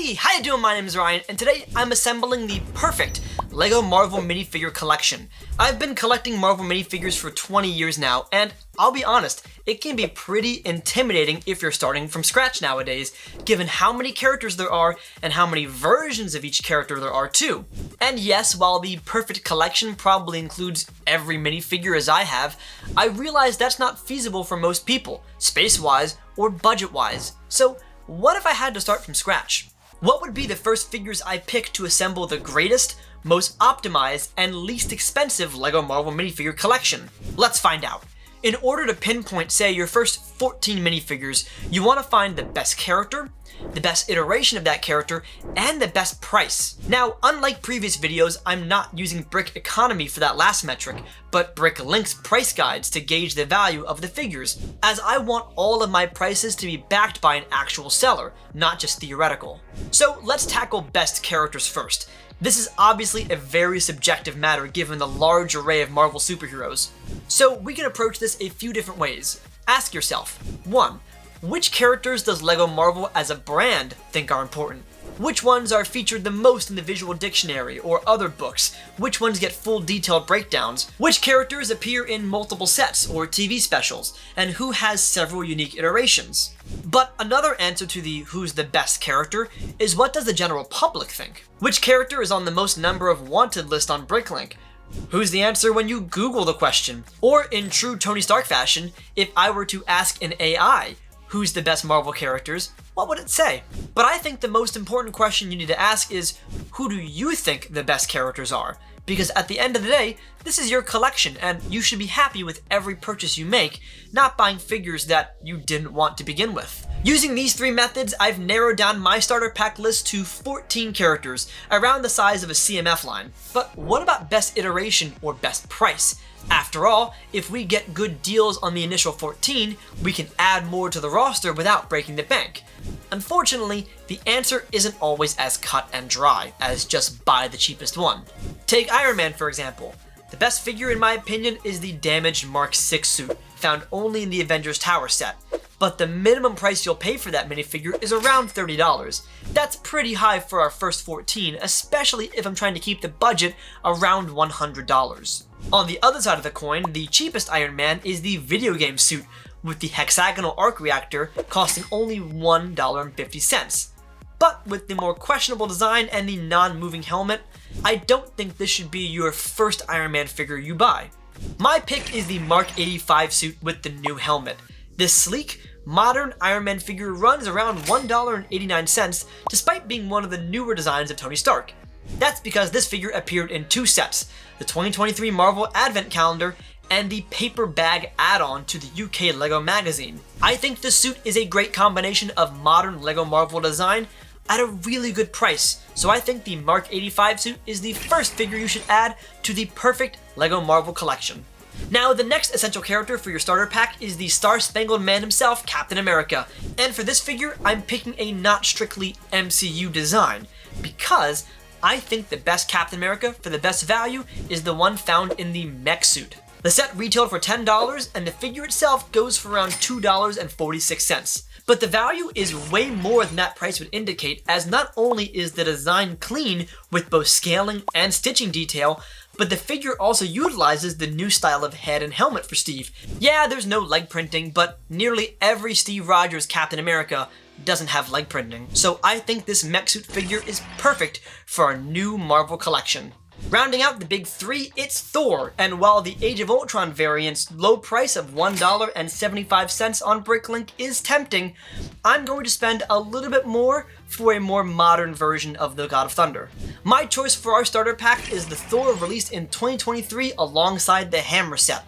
Hey, how you doing? My name is Ryan, and today I'm assembling the perfect LEGO Marvel minifigure collection. I've been collecting Marvel minifigures for 20 years now, and I'll be honest, it can be pretty intimidating if you're starting from scratch nowadays, given how many characters there are and how many versions of each character there are too. And yes, while the perfect collection probably includes every minifigure as I have, I realize that's not feasible for most people, space-wise or budget-wise. So what if I had to start from scratch? What would be the first figures I pick to assemble the greatest, most optimized, and least expensive LEGO Marvel minifigure collection? Let's find out. In order to pinpoint, say, your first 14 minifigures, you want to find the best character, the best iteration of that character, and the best price. Now, unlike previous videos, I'm not using Brick Economy for that last metric, but BrickLink's price guides to gauge the value of the figures, as I want all of my prices to be backed by an actual seller, not just theoretical. So let's tackle best characters first. This is obviously a very subjective matter given the large array of Marvel superheroes. So we can approach this a few different ways. Ask yourself, 1. Which characters does LEGO Marvel as a brand think are important? Which ones are featured the most in the visual dictionary or other books? Which ones get full detailed breakdowns? Which characters appear in multiple sets or TV specials? And who has several unique iterations? But another answer to the who's the best character is what does the general public think? Which character is on the most number of wanted list on BrickLink? Who's the answer when you Google the question? Or in true Tony Stark fashion, if I were to ask an AI, who's the best Marvel characters, what would it say? But I think the most important question you need to ask is, who do you think the best characters are? Because at the end of the day, this is your collection and you should be happy with every purchase you make, not buying figures that you didn't want to begin with. Using these 3 methods, I've narrowed down my starter pack list to 14 characters, around the size of a CMF line. But what about best iteration or best price? After all, if we get good deals on the initial 14, we can add more to the roster without breaking the bank. Unfortunately, the answer isn't always as cut and dry as just buy the cheapest one. Take Iron Man for example. The best figure in my opinion is the damaged Mark 6 suit, found only in the Avengers Tower set. But the minimum price you'll pay for that minifigure is around $30. That's pretty high for our first 14, especially if I'm trying to keep the budget around $100. On the other side of the coin, the cheapest Iron Man is the video game suit, with the hexagonal arc reactor costing only $1.50. But with the more questionable design and the non-moving helmet, I don't think this should be your first Iron Man figure you buy. My pick is the Mark 85 suit with the new helmet. This sleek, modern Iron Man figure runs around $1.89 despite being one of the newer designs of Tony Stark. That's because this figure appeared in 2 sets, the 2023 Marvel Advent Calendar and the paper bag add-on to the UK LEGO magazine. I think this suit is a great combination of modern LEGO Marvel design at a really good price, so I think the Mark 85 suit is the first figure you should add to the perfect LEGO Marvel collection. Now, the next essential character for your starter pack is the Star-Spangled Man himself, Captain America. And for this figure, I'm picking a not strictly MCU design, because I think the best Captain America for the best value is the one found in the mech suit. The set retailed for $10 and the figure itself goes for around $2.46. But the value is way more than that price would indicate, as not only is the design clean with both scaling and stitching detail, but the figure also utilizes the new style of head and helmet for Steve. Yeah, there's no leg printing, but nearly every Steve Rogers Captain America doesn't have leg printing. So I think this mech suit figure is perfect for our new Marvel collection. Rounding out the big 3, it's Thor, and while the Age of Ultron variant's low price of $1.75 on BrickLink is tempting, I'm going to spend a little bit more for a more modern version of the God of Thunder. My choice for our starter pack is the Thor released in 2023 alongside the Hammer set.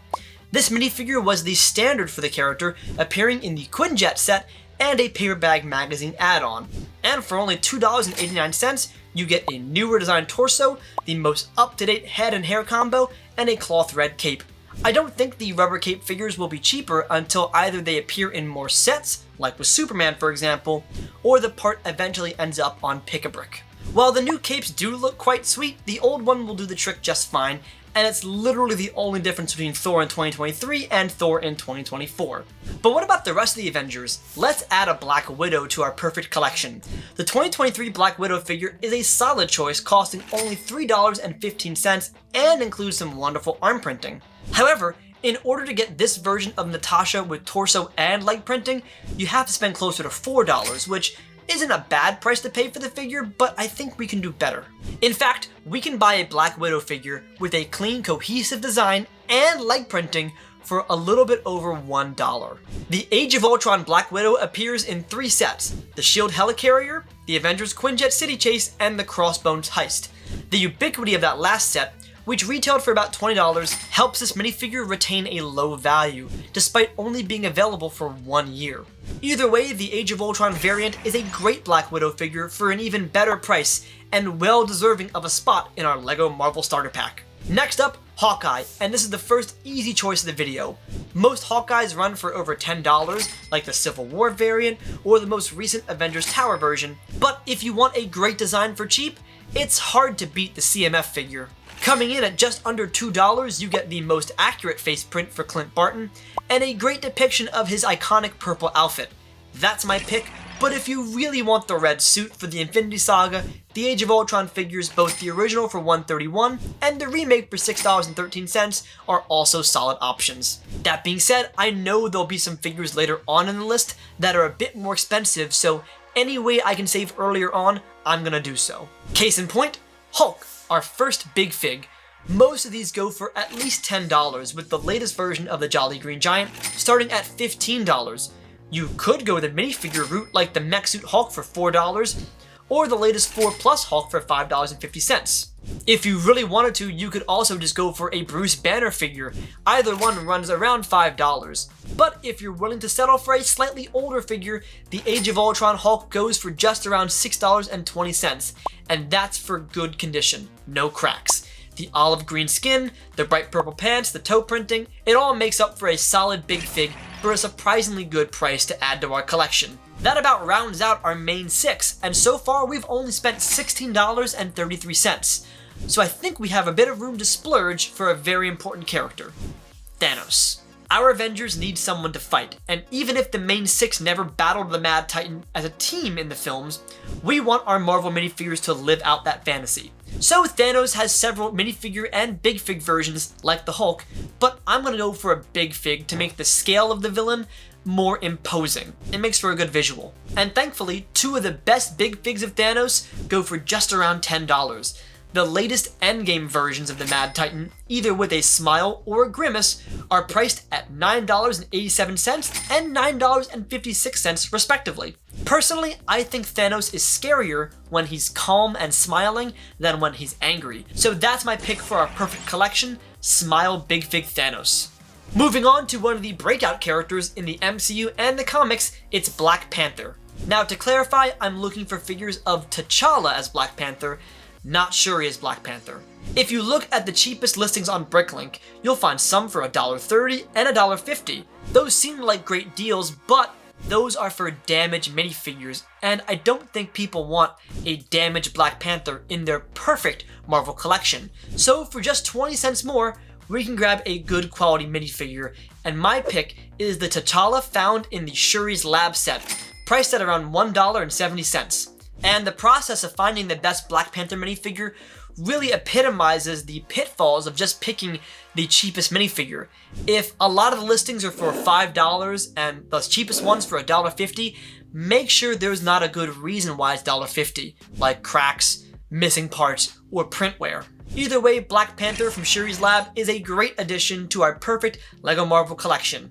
This minifigure was the standard for the character, appearing in the Quinjet set and a paper bag magazine add-on. And for only $2.89, you get a newer designed torso, the most up-to-date head and hair combo, and a cloth red cape. I don't think the rubber cape figures will be cheaper until either they appear in more sets, like with Superman for example, or the part eventually ends up on Pick-a-Brick. While the new capes do look quite sweet, the old one will do the trick just fine, and it's literally the only difference between Thor in 2023 and Thor in 2024. But what about the rest of the Avengers? Let's add a Black Widow to our perfect collection. The 2023 Black Widow figure is a solid choice, costing only $3.15 and includes some wonderful arm printing. However, in order to get this version of Natasha with torso and leg printing, you have to spend closer to $4, which isn't a bad price to pay for the figure, but I think we can do better. In fact, we can buy a Black Widow figure with a clean, cohesive design and leg printing for a little bit over $1. The Age of Ultron Black Widow appears in 3 sets: the S.H.I.E.L.D. Helicarrier, the Avengers Quinjet City Chase, and the Crossbones Heist. The ubiquity of that last set, which retailed for about $20, helps this minifigure retain a low value, despite only being available for 1 year. Either way, the Age of Ultron variant is a great Black Widow figure for an even better price, and well deserving of a spot in our LEGO Marvel Starter Pack. Next up, Hawkeye, and this is the first easy choice of the video. Most Hawkeyes run for over $10, like the Civil War variant, or the most recent Avengers Tower version, but if you want a great design for cheap, it's hard to beat the CMF figure. Coming in at just under $2, you get the most accurate face print for Clint Barton, and a great depiction of his iconic purple outfit. That's my pick, but if you really want the red suit for the Infinity Saga, the Age of Ultron figures, both the original for $131 and the remake for $6.13, are also solid options. That being said, I know there'll be some figures later on in the list that are a bit more expensive, so any way I can save earlier on, I'm gonna do so. Case in point, Hulk, our first big fig. Most of these go for at least $10, with the latest version of the Jolly Green Giant starting at $15. You could go the minifigure route like the Mech Suit Hulk for $4, or the latest 4+ Hulk for $5.50. If you really wanted to, you could also just go for a Bruce Banner figure. Either one runs around $5. But if you're willing to settle for a slightly older figure, the Age of Ultron Hulk goes for just around $6.20, and that's for good condition, no cracks. The olive green skin, the bright purple pants, the toe printing, it all makes up for a solid big fig for a surprisingly good price to add to our collection. That about rounds out our main 6, and so far we've only spent $16.33. So I think we have a bit of room to splurge for a very important character, Thanos. Our Avengers need someone to fight, and even if the main 6 never battled the Mad Titan as a team in the films, we want our Marvel minifigures to live out that fantasy. So Thanos has several minifigure and big fig versions like the Hulk, but I'm gonna go for a big fig to make the scale of the villain more imposing. It makes for a good visual. And thankfully, 2 of the best big figs of Thanos go for just around $10. The latest endgame versions of the Mad Titan, either with a smile or a grimace, are priced at $9.87 and $9.56 respectively. Personally, I think Thanos is scarier when he's calm and smiling than when he's angry. So that's my pick for our perfect collection, Smile Big Fig Thanos. Moving on to one of the breakout characters in the MCU and the comics, it's Black Panther. Now to clarify, I'm looking for figures of T'Challa as Black Panther, not Shuri as Black Panther. If you look at the cheapest listings on BrickLink, you'll find some for $1.30 and $1.50. Those seem like great deals, but those are for damaged minifigures, and I don't think people want a damaged Black Panther in their perfect Marvel collection. So for just 20 cents more, we can grab a good quality minifigure, and my pick is the T'Challa found in the Shuri's Lab set, priced at around $1.70. And the process of finding the best Black Panther minifigure really epitomizes the pitfalls of just picking the cheapest minifigure. If a lot of the listings are for $5 and the cheapest ones for $1.50, make sure there's not a good reason why it's $1.50, like cracks, missing parts, or print wear. Either way, Black Panther from Shuri's Lab is a great addition to our perfect LEGO Marvel collection.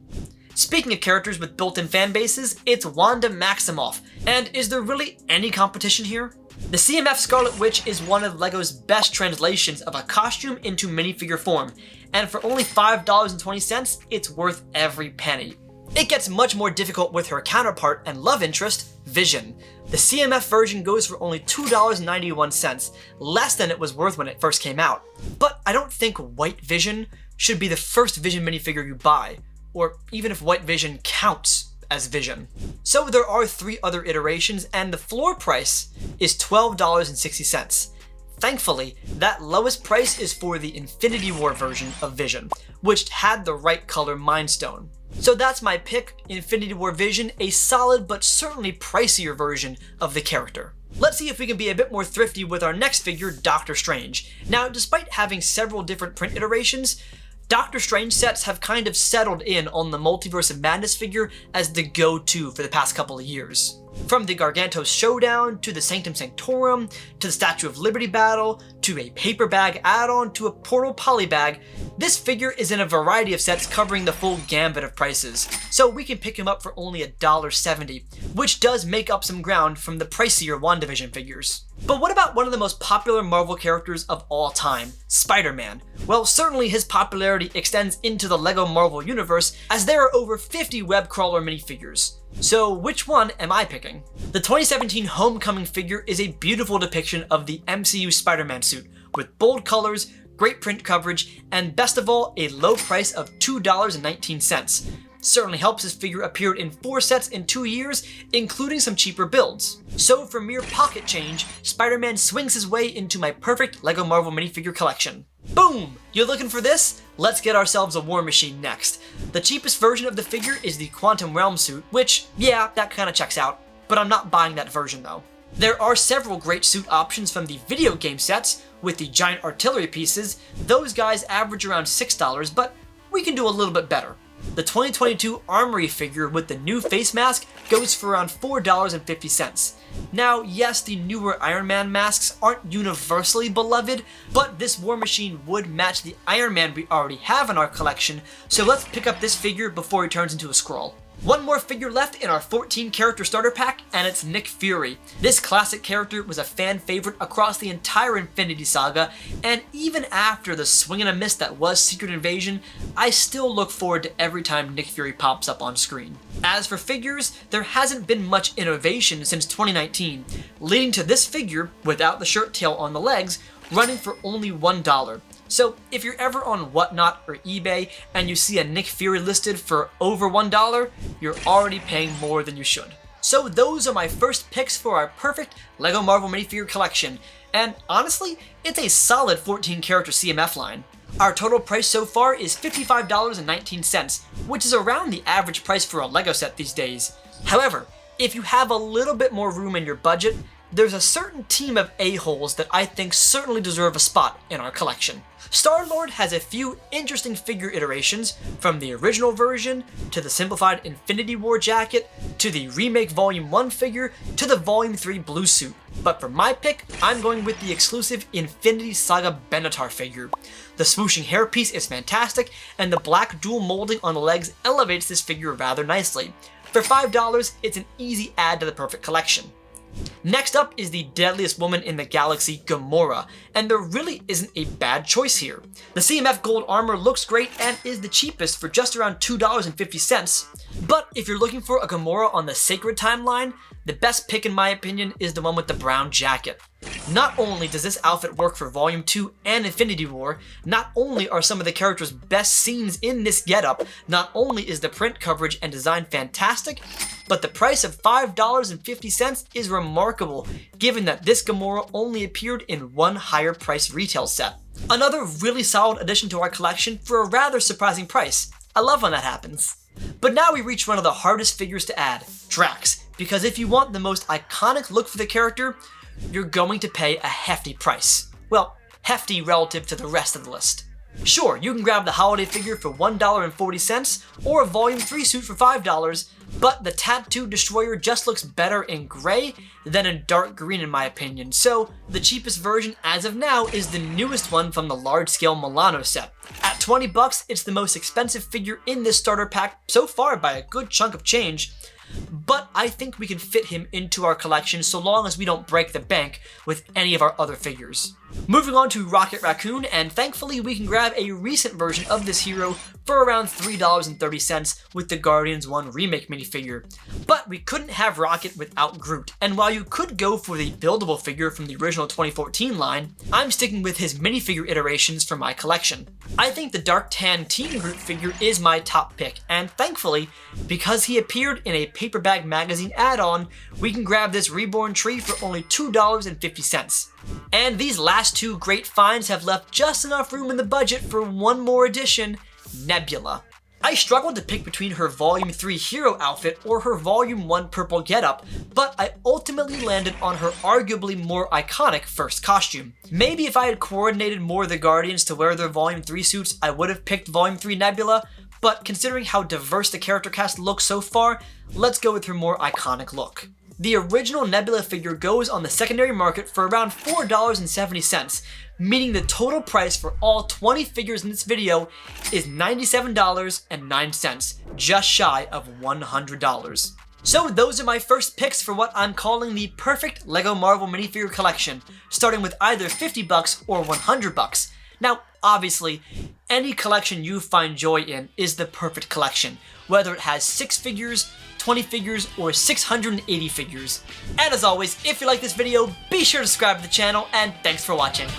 Speaking of characters with built-in fan bases, it's Wanda Maximoff. And is there really any competition here? The CMF Scarlet Witch is one of LEGO's best translations of a costume into minifigure form, and for only $5.20, it's worth every penny. It gets much more difficult with her counterpart and love interest, Vision. The CMF version goes for only $2.91, less than it was worth when it first came out. But I don't think White Vision should be the first Vision minifigure you buy, or even if White Vision counts as Vision. So there are 3 other iterations, and the floor price is $12.60. Thankfully, that lowest price is for the Infinity War version of Vision, which had the right color Mind Stone. So that's my pick, Infinity War Vision, a solid but certainly pricier version of the character. Let's see if we can be a bit more thrifty with our next figure, Doctor Strange. Now, despite having several different print iterations, Doctor Strange sets have kind of settled in on the Multiverse of Madness figure as the go-to for the past couple of years. From the Gargantos Showdown, to the Sanctum Sanctorum, to the Statue of Liberty battle, to a paper bag add-on, to a portal polybag, this figure is in a variety of sets covering the full gambit of prices, so we can pick him up for only $1.70, which does make up some ground from the pricier WandaVision figures. But what about one of the most popular Marvel characters of all time, Spider-Man? Well, certainly his popularity extends into the LEGO Marvel Universe, as there are over 50 web crawler minifigures. So which one am I picking? The 2017 Homecoming figure is a beautiful depiction of the MCU Spider-Man suit, with bold colors, great print coverage, and best of all, a low price of $2.19. Certainly helps this figure appeared in 4 sets in 2 years, including some cheaper builds. So for mere pocket change, Spider-Man swings his way into my perfect LEGO Marvel minifigure collection. Boom! You're looking for this? Let's get ourselves a War Machine next. The cheapest version of the figure is the Quantum Realm suit, which, yeah, that kinda checks out, but I'm not buying that version though. There are several great suit options from the video game sets, with the giant artillery pieces. Those guys average around $6, but we can do a little bit better. The 2022 Armory figure with the new face mask goes for around $4.50. Now, yes, the newer Iron Man masks aren't universally beloved, but this War Machine would match the Iron Man we already have in our collection, so let's pick up this figure before he turns into a Skrull. One more figure left in our 14 character starter pack, and it's Nick Fury. This classic character was a fan favorite across the entire Infinity Saga, and even after the swing and a miss that was Secret Invasion, I still look forward to every time Nick Fury pops up on screen. As for figures, there hasn't been much innovation since 2019, leading to this figure, without the shirt tail on the legs, running for only $1. So if you're ever on Whatnot or eBay and you see a Nick Fury listed for over $1, you're already paying more than you should. So those are my first picks for our perfect LEGO Marvel minifigure collection, and honestly, it's a solid 14 character CMF line. Our total price so far is $55.19, which is around the average price for a LEGO set these days. However, if you have a little bit more room in your budget, there's a certain team of a-holes that I think certainly deserve a spot in our collection. StarLord has a few interesting figure iterations, from the original version, to the simplified Infinity War jacket, to the remake Volume 1 figure, to the Volume 3 blue suit. But for my pick, I'm going with the exclusive Infinity Saga Benatar figure. The swooshing hairpiece is fantastic, and the black dual molding on the legs elevates this figure rather nicely. For $5, it's an easy add to the perfect collection. Next up is the deadliest woman in the galaxy, Gamora, and there really isn't a bad choice here. The CMF gold armor looks great and is the cheapest for just around $2.50, but if you're looking for a Gamora on the Sacred timeline, the best pick in my opinion is the one with the brown jacket. Not only does this outfit work for Volume 2 and Infinity War, not only are some of the character's best scenes in this getup, not only is the print coverage and design fantastic, but the price of $5.50 is remarkable, given that this Gamora only appeared in one higher price retail set. Another really solid addition to our collection for a rather surprising price. I love when that happens. But now we reach one of the hardest figures to add, Drax, because if you want the most iconic look for the character, you're going to pay a hefty price. Well, hefty relative to the rest of the list. Sure, you can grab the holiday figure for $1.40 or a Volume 3 suit for $5, but the Tattoo Destroyer just looks better in gray than in dark green in my opinion, so the cheapest version as of now is the newest one from the large-scale Milano set. At $20, it's the most expensive figure in this starter pack so far by a good chunk of change, but I think we can fit him into our collection so long as we don't break the bank with any of our other figures. Moving on to Rocket Raccoon, and thankfully we can grab a recent version of this hero for around $3.30 with the Guardians 1 Remake minifigure. But we couldn't have Rocket without Groot, and while you could go for the buildable figure from the original 2014 line, I'm sticking with his minifigure iterations for my collection. I think the dark tan Teen Groot figure is my top pick, and thankfully, because he appeared in a Paper Bag Magazine add-on, we can grab this reborn tree for only $2.50. And these last two great finds have left just enough room in the budget for one more addition, Nebula. I struggled to pick between her Volume 3 hero outfit or her Volume 1 purple getup, but I ultimately landed on her arguably more iconic first costume. Maybe if I had coordinated more of the Guardians to wear their Volume 3 suits, I would have picked Volume 3 Nebula, but considering how diverse the character cast looks so far, let's go with her more iconic look. The original Nebula figure goes on the secondary market for around $4.70, meaning the total price for all 20 figures in this video is $97.09, just shy of $100. So those are my first picks for what I'm calling the perfect LEGO Marvel minifigure collection, starting with either $50 or $100. Now, obviously, any collection you find joy in is the perfect collection, whether it has 6 figures, 20 figures, or 680 figures. And as always, if you like this video, be sure to subscribe to the channel, and thanks for watching.